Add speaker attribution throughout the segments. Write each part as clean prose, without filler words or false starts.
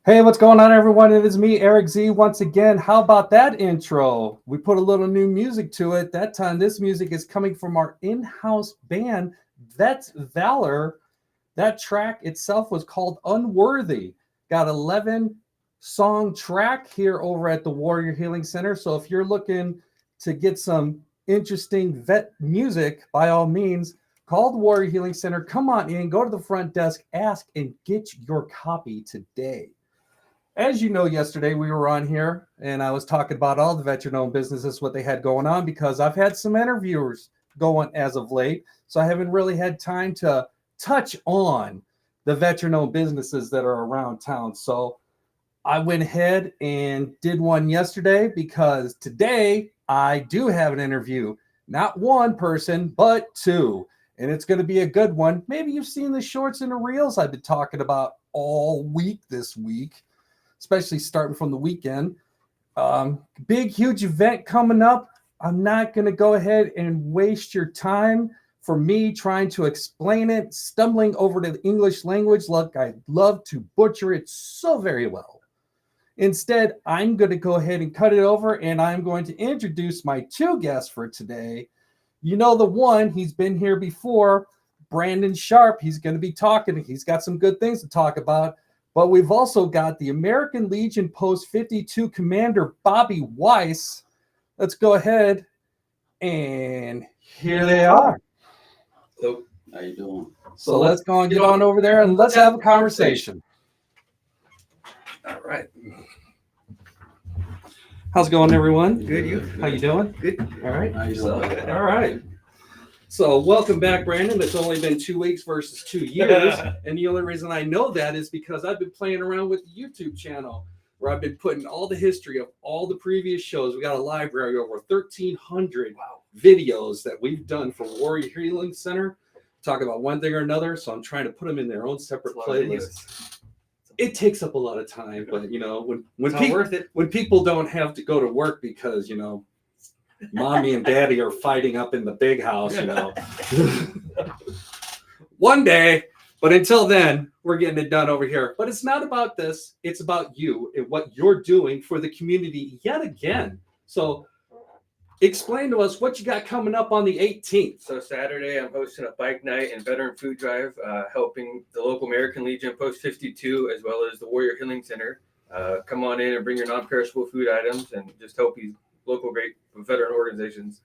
Speaker 1: Hey, what's going on, everyone? It is me, Erik Z, once again. How about that intro? We put a little new music to it. That time, this music is coming from our in-house band, That's Valor. That track itself was called Unworthy. Got 11 song track here over at the Warrior Healing Center. So if you're looking to get some interesting vet music, by all means, call the Warrior Healing Center. Come on in, go to the front desk, ask, and get your copy today. As you know, yesterday we were on here and I was talking about all the veteran-owned businesses, what they had going on, because I've had some interviewers going as of late. So I haven't really had time to touch on the veteran-owned businesses that are around town. So I went ahead and did one yesterday because today I do have an interview. Not one person, but two. And it's going to be a good one. Maybe you've seen the shorts and the reels I've been talking about all week this week, especially starting from the weekend. Big, huge event coming up. I'm not going to go ahead and waste your time for me trying to explain it, stumbling over to the English language like I love to butcher it so very well. Instead, I'm going to go ahead and cut it over, and I'm going to introduce my two guests for today. You know the one, he's been here before, Brandon Sharp. He's going to be talking. He's got some good things to talk about. But we've also got the American Legion Post 52 Commander Bobby Weiss. Let's go ahead, and here they are.
Speaker 2: So, how you doing?
Speaker 1: So let's go and get on over there and let's have a conversation. All right. How's it going, everyone?
Speaker 3: Good, you?
Speaker 1: How you doing?
Speaker 3: Good.
Speaker 1: All right.
Speaker 2: How you doing?
Speaker 1: All right. So welcome back, Brandon. It's only been 2 weeks versus 2 years. And the only reason I know that is because I've been playing around with the YouTube channel where I've been putting all the history of all the previous shows. We got a library of over 1,300 videos that we've done for Warrior Healing Center, talk about one thing or another. So I'm trying to put them in their own separate playlists. It takes up a lot of time, but you know, when people don't have to go to work because, you know, mommy and daddy are fighting up in the big house, you know. One day, but until then, we're getting it done over here. But it's not about this. It's about you and what you're doing for the community yet again. So explain to us what you got coming up on the 18th.
Speaker 3: So Saturday, I'm hosting a bike night and veteran food drive, helping the local American Legion Post 52, as well as the Warrior Healing Center. Come on in and bring your non-perishable food items and just help these local great veteran organizations.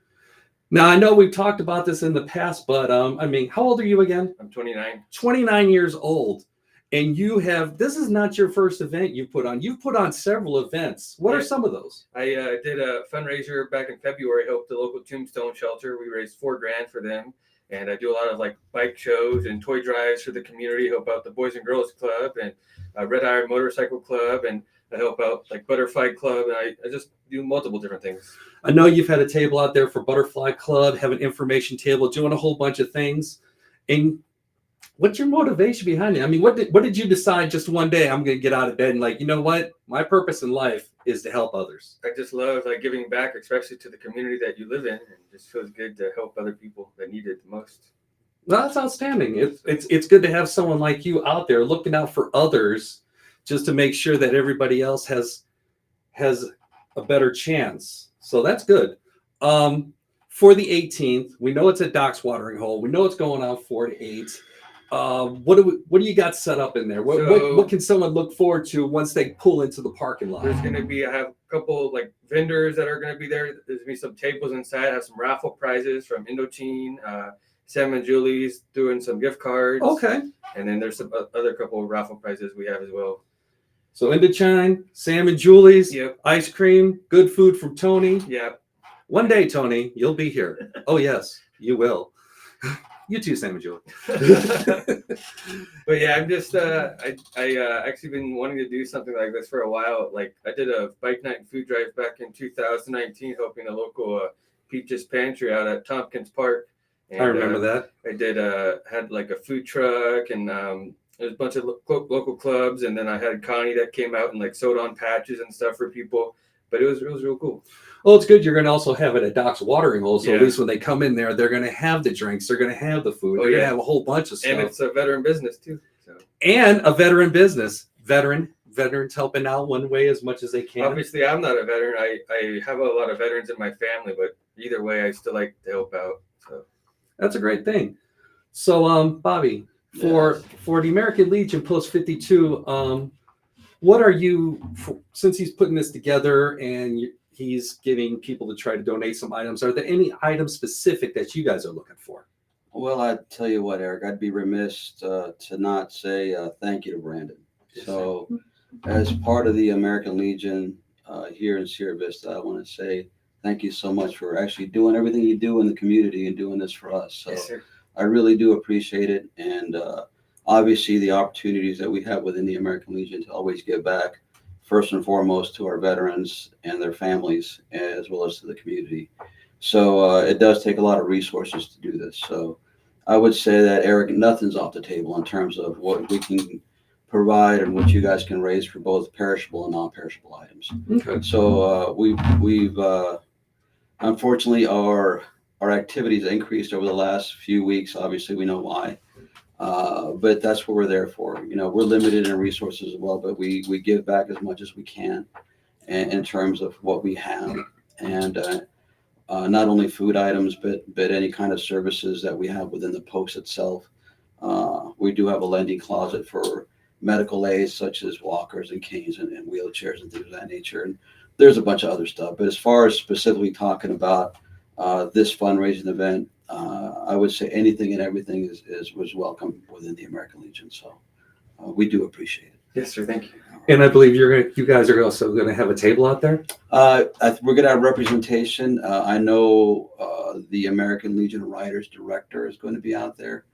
Speaker 1: Now, I know we've talked about this in the past, but I mean, how old are you again?
Speaker 3: I'm 29.
Speaker 1: 29 years old. And this is not your first event you've put on. You've put on several events. What are some of those?
Speaker 3: I did a fundraiser back in February, helped the local Tombstone shelter. We raised $4,000 for them. And I do a lot of like bike shows and toy drives for the community, help out the Boys and Girls Club and Red Iron Motorcycle Club, and I help out like Butterfly Club, and I just do multiple different things.
Speaker 1: I know you've had a table out there for Butterfly Club, have an information table, doing a whole bunch of things. And what's your motivation behind it? I mean, what did you decide just one day, I'm going to get out of bed and like, you know what? My purpose in life is to help others.
Speaker 3: I just love like giving back, especially to the community that you live in. And it just feels good to help other people that need it the most.
Speaker 1: Well, that's outstanding. It's good to have someone like you out there looking out for others, just to make sure that everybody else has a better chance. So that's good. For the 18th, we know it's at Doc's Watering Hole. We know it's going on 4 to 8. What do you got set up in there? What can someone look forward to once they pull into the parking lot?
Speaker 3: There's going to be, I have a couple like vendors that are going to be there. There's going to be some tables inside. I have some raffle prizes from Indochine, Sam and Julie's doing some gift cards.
Speaker 1: Okay.
Speaker 3: And then there's some other couple of raffle prizes we have as well.
Speaker 1: So Indochine, Sam and Julie's,
Speaker 3: Yep.
Speaker 1: Ice cream, good food from Tony.
Speaker 3: Yeah.
Speaker 1: One day, Tony, you'll be here. Oh, yes, you will. You too, Sam and Julie.
Speaker 3: But yeah, I'm just I actually been wanting to do something like this for a while. Like I did a bike night and food drive back in 2019, helping a local Peaches Pantry out at Tompkins Park. And,
Speaker 1: I remember that.
Speaker 3: I did had like a food truck and there's a bunch of local clubs, and then I had Connie that came out and like sewed on patches and stuff for people. But it was real cool.
Speaker 1: Well, it's good. You're going to also have it at Doc's Watering Hole. So
Speaker 3: Yeah.
Speaker 1: at least when they come in there, they're going to have the drinks. They're going to have the food. They're going to have a whole bunch of stuff.
Speaker 3: And it's a veteran business too. So.
Speaker 1: And a veteran business. Veteran veterans helping out one way as much as they can?
Speaker 3: Obviously, I'm not a veteran. I have a lot of veterans in my family, but either way, I still like to help out. So
Speaker 1: That's a great thing. So, Bobby, for the American Legion Post 52, what are you, since he's putting this together and he's getting people to try to donate some items, are there any items specific that you guys are looking for?
Speaker 2: Well, I tell you what, Eric, I'd be remiss to not say thank you to Brandon. So, as part of the American Legion here in Sierra Vista, I want to say thank you so much for actually doing everything you do in the community and doing this for us. So,
Speaker 3: yes, sir.
Speaker 2: I really do appreciate it. And obviously, the opportunities that we have within the American Legion to always give back, first and foremost, to our veterans and their families, as well as to the community. So it does take a lot of resources to do this. So I would say that, Eric, nothing's off the table in terms of what we can provide and what you guys can raise for both perishable and non-perishable items.
Speaker 1: Okay.
Speaker 2: So we've unfortunately our activities increased over the last few weeks. Obviously, we know why. But that's what we're there for. You know, we're limited in resources as well, but we give back as much as we can in terms of what we have. And not only food items, but any kind of services that we have within the post itself. We do have a lending closet for medical aids such as walkers and canes and wheelchairs and things of that nature. And there's a bunch of other stuff. But as far as specifically talking about this fundraising event, I would say anything and everything was welcome within the American Legion. So we do appreciate it.
Speaker 3: Yes, sir. Thank you.
Speaker 1: And I believe you guys are also going to have a table out there.
Speaker 2: We're going to have representation. I know the American Legion Writers Director is going to be out there,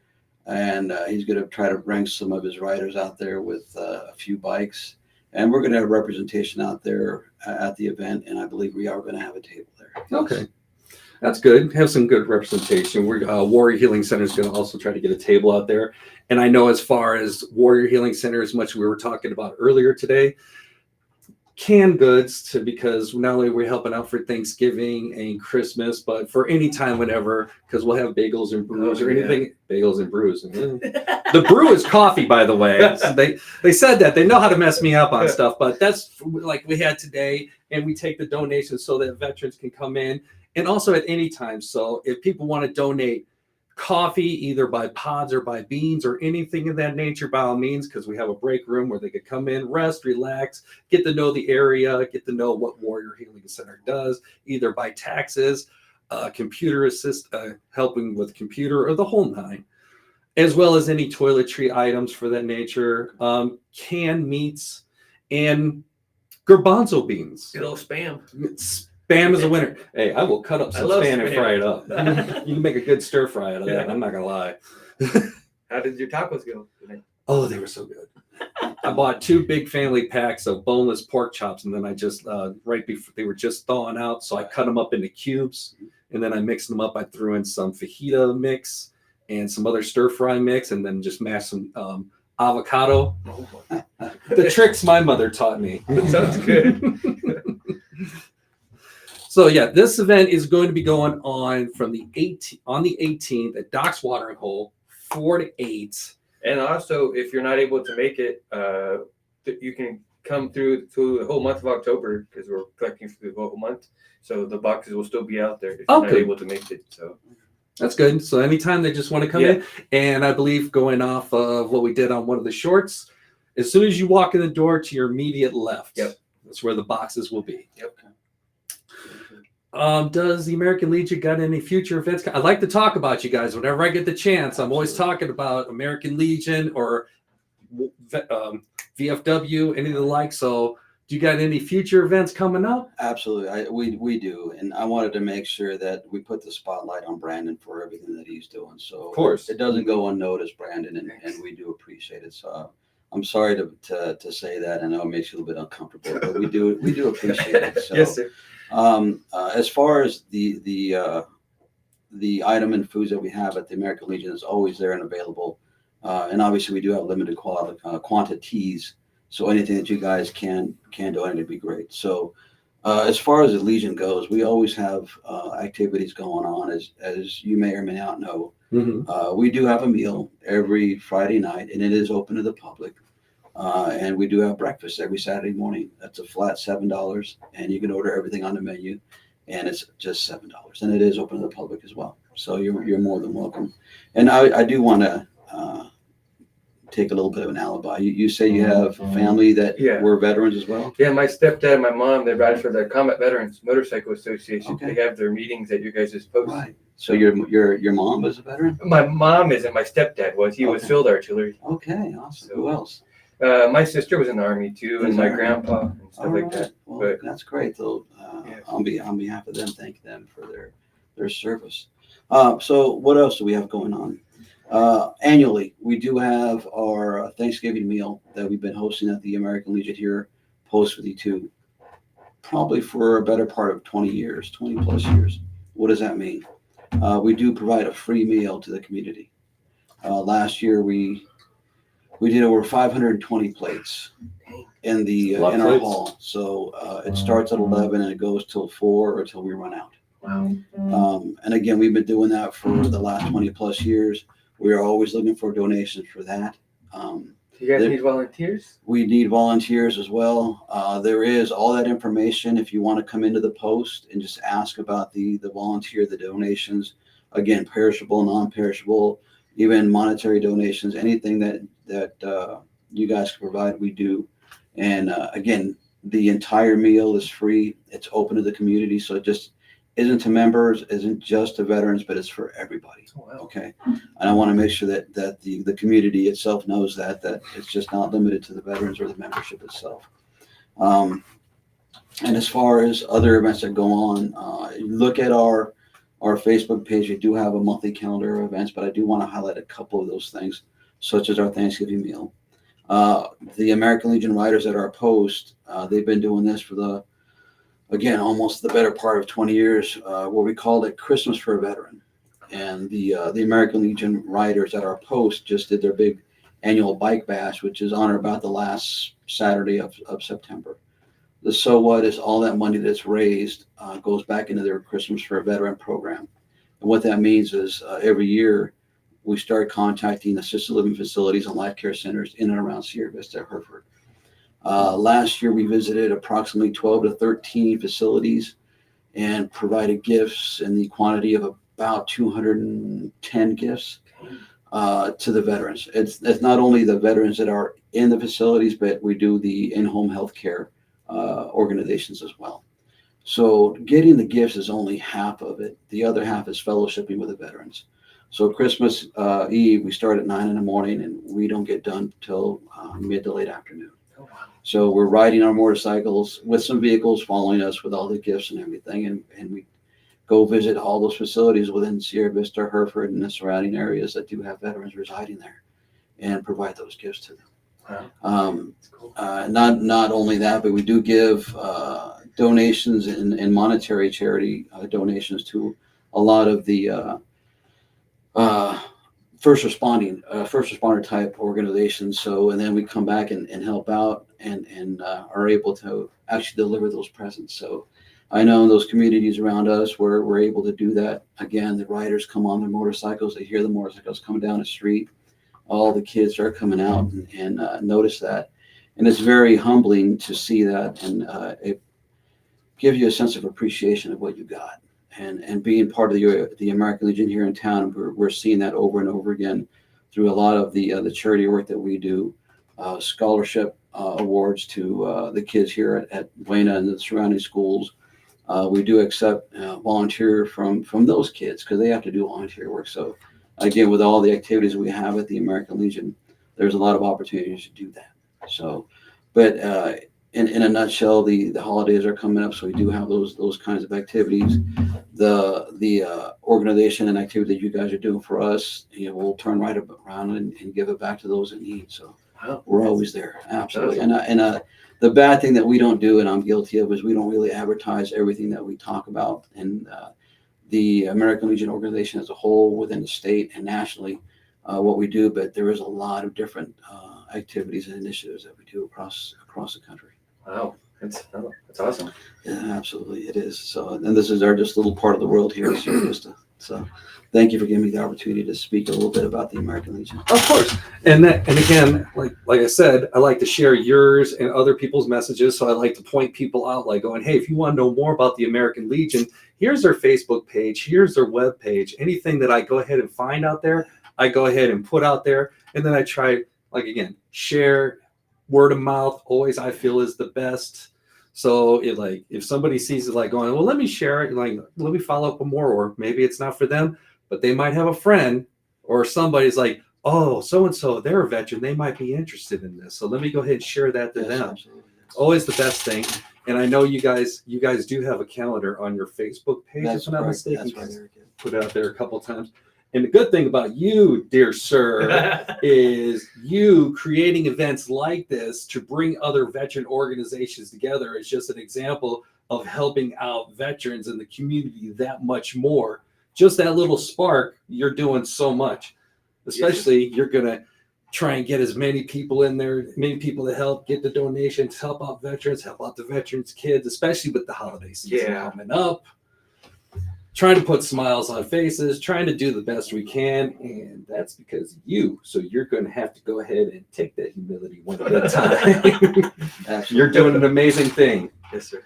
Speaker 2: and he's going to try to bring some of his writers out there with a few bikes. And we're going to have representation out there at the event, and I believe we are going to have a table there.
Speaker 1: Okay. That's good. Have some good representation. Warrior Healing Center is going to also try to get a table out there. And I know as far as Warrior Healing Center, as much as we were talking about earlier today, canned goods because not only are we helping out for Thanksgiving and Christmas, but for any time, whenever, because we'll have bagels and brews or anything. Bagels and brews. The brew is coffee, by the way. So they said that. They know how to mess me up on stuff, but that's like we had today, and we take the donations so that veterans can come in. And also at any time. So if people want to donate coffee, either by pods or by beans or anything of that nature, by all means, because we have a break room where they could come in, rest, relax, get to know the area, get to know what Warrior Healing Center does, either by taxes, computer assist, helping with computer, or the whole nine, as well as any toiletry items for that nature, canned meats, and garbanzo beans.
Speaker 3: Good old spam.
Speaker 1: Spam is a winner. Hey, I will cut up some spam and
Speaker 3: spam.
Speaker 1: fry it up. You can make a good stir fry out of that. I'm not gonna lie.
Speaker 3: How did your tacos go today?
Speaker 1: Oh, they were so good. I bought 2 big family packs of boneless pork chops, and then I just right before they were just thawing out, so I cut them up into cubes, and then I mixed them up. I threw in some fajita mix and some other stir fry mix, and then just mashed some avocado. The tricks my mother taught me.
Speaker 3: Sounds good.
Speaker 1: So yeah, this event is going to be going on from the 18th at Docks Watering Hole, 4 to 8.
Speaker 3: And also, if you're not able to make it, you can come through the whole month of October because we're collecting for the whole month. So the boxes will still be out there if you're not able to make it. So
Speaker 1: that's good. So anytime they just want to come in, and I believe going off of what we did on one of the shorts, as soon as you walk in the door to your immediate left, that's where the boxes will be.
Speaker 3: Yep.
Speaker 1: Does the American Legion got any future events? I like to talk about you guys whenever I get the chance. I'm always talking about American Legion or VFW, any of the like. So do you got any future events coming up?
Speaker 2: Absolutely. We do. And I wanted to make sure that we put the spotlight on Brandon for everything that he's doing. So
Speaker 1: of course
Speaker 2: it doesn't go unnoticed, Brandon, and we do appreciate it. So I'm sorry to say that. I know it makes you a little bit uncomfortable, but we do appreciate it. So,
Speaker 3: yes, sir.
Speaker 2: As far as the item and foods that we have at the American Legion is always there and available. And obviously we do have limited quantities. So anything that you guys can donate would be great. So as far as the Legion goes, we always have activities going on, as you may or may not know. We do have a meal every Friday night, and it is open to the public. And we do have breakfast every Saturday morning. That's a flat $7, and you can order everything on the menu, and it's just $7. And it is open to the public as well. So you're more than welcome. And I do want to take a little bit of an alibi. You say you have family that were veterans as well?
Speaker 3: Yeah, my stepdad and my mom, they ride for the Combat Veterans Motorcycle Association.
Speaker 2: Okay.
Speaker 3: They have their meetings at your guys' post.
Speaker 2: Right. So your mom was a veteran?
Speaker 3: My mom isn't. My stepdad was. He was field artillery.
Speaker 2: Okay, awesome. Who else?
Speaker 3: My sister was in the Army too, and my grandpa and stuff like that.
Speaker 2: Well,
Speaker 3: But
Speaker 2: that's great. Though,
Speaker 3: yes.
Speaker 2: on behalf of them, thank them for their service. So what else do we have going on? Annually, we do have our Thanksgiving meal that we've been hosting at the American Legion here, Post 52, probably for a better part of 20 years, 20 plus years. What does that mean? We do provide a free meal to the community. Last year, we did over 520 plates in our hall. So it starts at 11 and it goes till 4 or till we run out.
Speaker 3: Wow.
Speaker 2: And again, we've been doing that for the last 20 plus years. We are always looking for donations for that.
Speaker 3: Do you guys need volunteers?
Speaker 2: We need volunteers as well. There is all that information if you want to come into the post and just ask about the volunteer, the donations. Again, perishable, non-perishable, even monetary donations, anything that you guys can provide, we do. And again, the entire meal is free. It's open to the community, so it just isn't to members, isn't just to veterans, but it's for everybody.
Speaker 3: Oh, wow.
Speaker 2: Okay, and I want to make sure that the community itself knows that it's just not limited to the veterans or the membership itself. And as far as other events that go on, look at our Facebook page. We do have a monthly calendar of events, but I do want to highlight a couple of those things, such as our Thanksgiving meal. The American Legion Riders at our post, they've been doing this for again, almost the better part of 20 years, where we called it Christmas for a Veteran. And the American Legion Riders at our post just did their big annual bike bash, which is on or about the last Saturday of September. The So What is all that money that's raised goes back into their Christmas for a Veteran program. And what that means is every year we start contacting assisted living facilities and life care centers in and around Sierra Vista, Hereford. Last year, we visited approximately 12 to 13 facilities and provided gifts in the quantity of about 210 gifts to the veterans. It's not only the veterans that are in the facilities, but we do the in-home health care organizations as well. So getting the gifts is only half of it. The other half is fellowshipping with the veterans. So Christmas Eve, we start at 9 in the morning and we don't get done till mid to late afternoon.
Speaker 3: Oh, wow.
Speaker 2: So we're riding our motorcycles with some vehicles following us with all the gifts and everything. And we go visit all those facilities within Sierra Vista, Hereford, and the surrounding areas that do have veterans residing there and provide those gifts to them.
Speaker 3: Wow. Cool.
Speaker 2: Not only that, but we do give donations and monetary charity donations to a lot of the first responder type organizations. So, and then we come back and help out and are able to actually deliver those presents. So I know in those communities around us where we're able to do that. Again, the riders come on their motorcycles, they hear the motorcycles coming down the street. All the kids are coming out and notice that. And it's very humbling to see that. And it gives you a sense of appreciation of what you got. And being part of the American Legion here in town, we're seeing that over and over again through a lot of the charity work that we do, scholarship awards to the kids here at Buena and the surrounding schools. We do accept volunteer from those kids because they have to do volunteer work. So again, with all the activities we have at the American Legion, there's a lot of opportunities to do that. So, but in a nutshell, the holidays are coming up, so we do have those kinds of activities. The organization and activity that you guys are doing for us, we'll turn right around and give it back to those in need. So
Speaker 3: wow.
Speaker 2: We're always there, absolutely. And the bad thing that we don't do, and I'm guilty of, is we don't really advertise everything that we talk about. And the American Legion organization as a whole, within the state and nationally, what we do, but there is a lot of different activities and initiatives that we do across the country.
Speaker 3: Wow, that's awesome.
Speaker 2: Yeah, absolutely, it is. So, and this is our just little part of the world here in Sierra Vista. So thank you for giving me the opportunity to speak a little bit about the American Legion.
Speaker 1: Of course. And again, like I said, I like to share yours and other people's messages. So I like to point people out, like going, hey, if you want to know more about the American Legion, here's their Facebook page, here's their web page. Anything that I go ahead and find out there, I go ahead and put out there. And then I try, like, again, share. Word of mouth always, I feel, is the best. So if somebody sees it, like going, well, let me share it, like let me follow up with more, or maybe it's not for them, but they might have a friend or somebody's like, oh, so and so, they're a veteran, they might be interested in this, so let me go ahead and share that to them.
Speaker 2: Absolutely.
Speaker 1: Always the best thing. And I know you guys do have a calendar on your Facebook page, if I'm not mistaken.
Speaker 2: That's right.
Speaker 1: Put it out there a couple times. And the good thing about you, dear sir, is you creating events like this to bring other veteran organizations together is just an example of helping out veterans in the community that much more. Just that little spark, you're doing so much. Especially, you're going to try and get as many people in there, many people to help, get the donations, help out veterans, help out the veterans' kids, especially with the holiday season coming up. Trying to put smiles on faces, trying to do the best we can, and that's because of you. So you're going to have to go ahead and take that humility one at a time. You're doing an amazing thing.
Speaker 3: Yes, sir.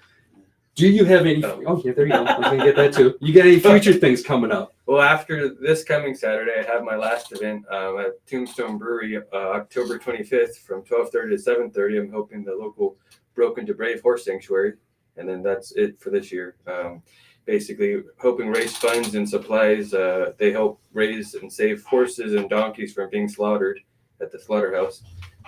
Speaker 1: Do you have any? Oh, yeah, there you go. I was going to get that too. You got any future things coming up?
Speaker 3: Well, after this coming Saturday, I have my last event at Tombstone Brewery, October 25th from 12:30 to 7:30. I'm hoping the local Broken to Brave Horse Sanctuary, and then that's it for this year. Basically hoping raise funds and supplies. They help raise and save horses and donkeys from being slaughtered at the slaughterhouse.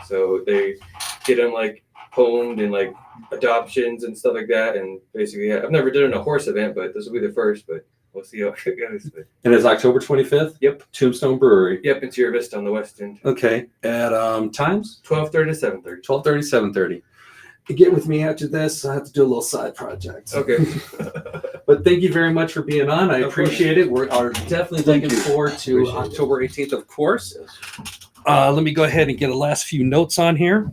Speaker 3: So they get them like honed and like adoptions and stuff like that. And basically, I've never done a horse event, but this will be the first, but we'll see how it goes.
Speaker 1: And it's October 25th?
Speaker 3: Yep.
Speaker 1: Tombstone Brewery.
Speaker 3: Yep, in Sierra Vista on the west end.
Speaker 1: Okay. At times?
Speaker 3: 12:30 to 7:30.
Speaker 1: 12:30, 7:30. Get with me after this. I have to do a little side project.
Speaker 3: Okay.
Speaker 1: But thank you very much for being on. I appreciate it. We are definitely looking forward to October 18th, of course. Let me go ahead and get a last few notes on here.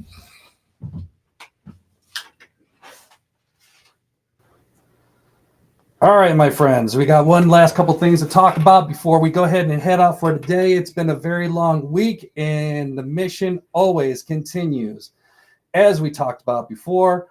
Speaker 1: All right, my friends, we got one last couple things to talk about before we go ahead and head out for today. It's been a very long week, and the mission always continues. As we talked about before,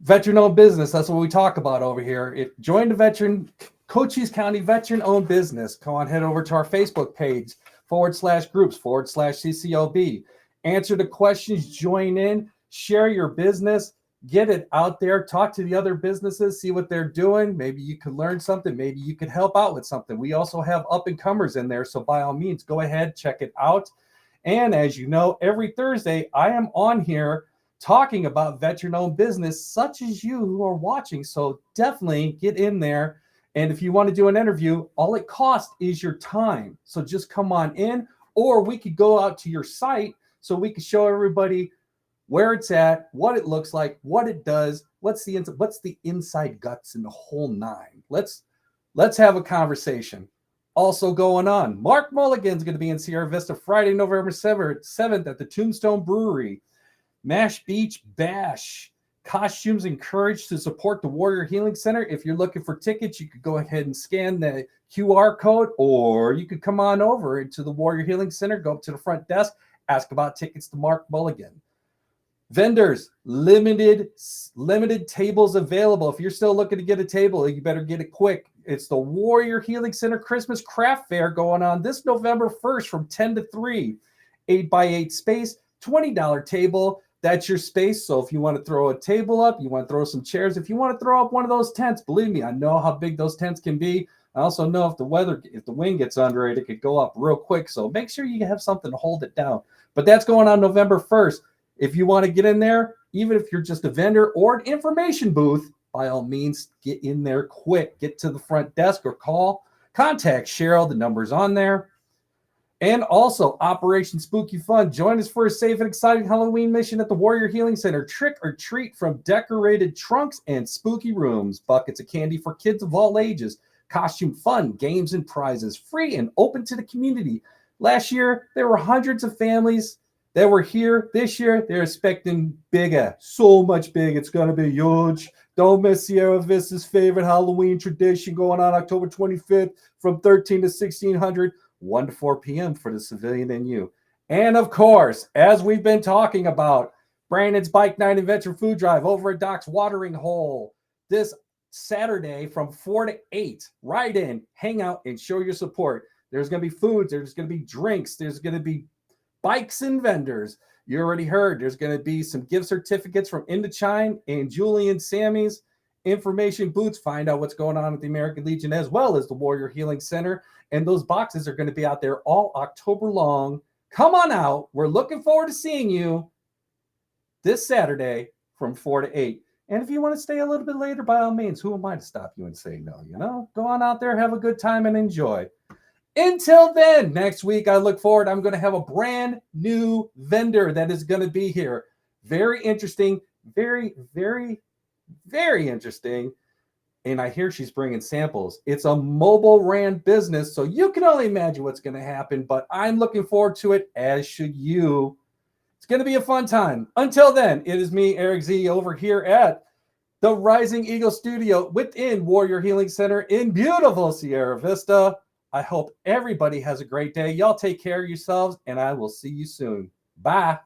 Speaker 1: veteran-owned business, that's what we talk about over here. Join the Cochise County veteran-owned business. Go on, head over to our Facebook page, /groups, /CCOB. Answer the questions, join in, share your business, get it out there, talk to the other businesses, see what they're doing. Maybe you could learn something. Maybe you could help out with something. We also have up-and-comers in there, so by all means, go ahead, check it out. And as you know, every Thursday, I am on here talking about veteran-owned business, such as you who are watching. So definitely get in there. And if you want to do an interview, all it costs is your time. So just come on in, or we could go out to your site so we could show everybody where it's at, what it looks like, what it does, what's the inside guts and the whole nine. Let's have a conversation. Also going on, Mark Mulligan's going to be in Sierra Vista Friday, November 7th at the Tombstone Brewery. Mash Beach Bash. Costumes encouraged to support the Warrior Healing Center. If you're looking for tickets, you could go ahead and scan the QR code, or you could come on over to the Warrior Healing Center, go up to the front desk, ask about tickets to Mark Mulligan. Vendors, limited tables available. If you're still looking to get a table, you better get it quick. It's the Warrior Healing Center Christmas Craft Fair going on this November 1st from 10 to 3. 8x8 space, $20 table. That's your space. So if you want to throw a table up, you want to throw some chairs, if you want to throw up one of those tents, believe me, I know how big those tents can be. I also know if the wind gets under it, it could go up real quick. So make sure you have something to hold it down. But that's going on November 1st. If you want to get in there, even if you're just a vendor or an information booth, by all means, get in there quick. Get to the front desk or contact Cheryl. The number's on there. And also, Operation Spooky Fun. Join us for a safe and exciting Halloween mission at the Warrior Healing Center. Trick or treat from decorated trunks and spooky rooms. Buckets of candy for kids of all ages. Costume fun, games and prizes. Free and open to the community. Last year, there were hundreds of families They were here this year. They're expecting bigger, so much big. It's going to be huge. Don't miss Sierra Vista's favorite Halloween tradition going on October 25th from 13 to 1600, 1 to 4 p.m. for the civilian and you. And of course, as we've been talking about, Brandon's Bike Night and Venture Food Drive over at Doc's Watering Hole this Saturday from 4 to 8. Ride in, hang out, and show your support. There's going to be foods. There's going to be drinks. There's going to be bikes and vendors. You already heard there's going to be some gift certificates from Indochine and Julie and Sammy's information booths. Find out what's going on at the American Legion as well as the Warrior Healing Center. And those boxes are going to be out there all October long. Come on out. We're looking forward to seeing you this Saturday from 4 to 8. And if you want to stay a little bit later, by all means, who am I to stop you and say no? You know, go on out there, have a good time, and enjoy. Until then, next week, I look forward. I'm going to have a brand new vendor that is going to be here. Very interesting. Very, very, very interesting. And I hear she's bringing samples. It's a mobile ran business, so you can only imagine what's going to happen. But I'm looking forward to it, as should you. It's going to be a fun time. Until then, it is me, Erik Z, over here at the Rising Eagle Studio within Warrior Healing Center in beautiful Sierra Vista. I hope everybody has a great day. Y'all take care of yourselves, and I will see you soon. Bye.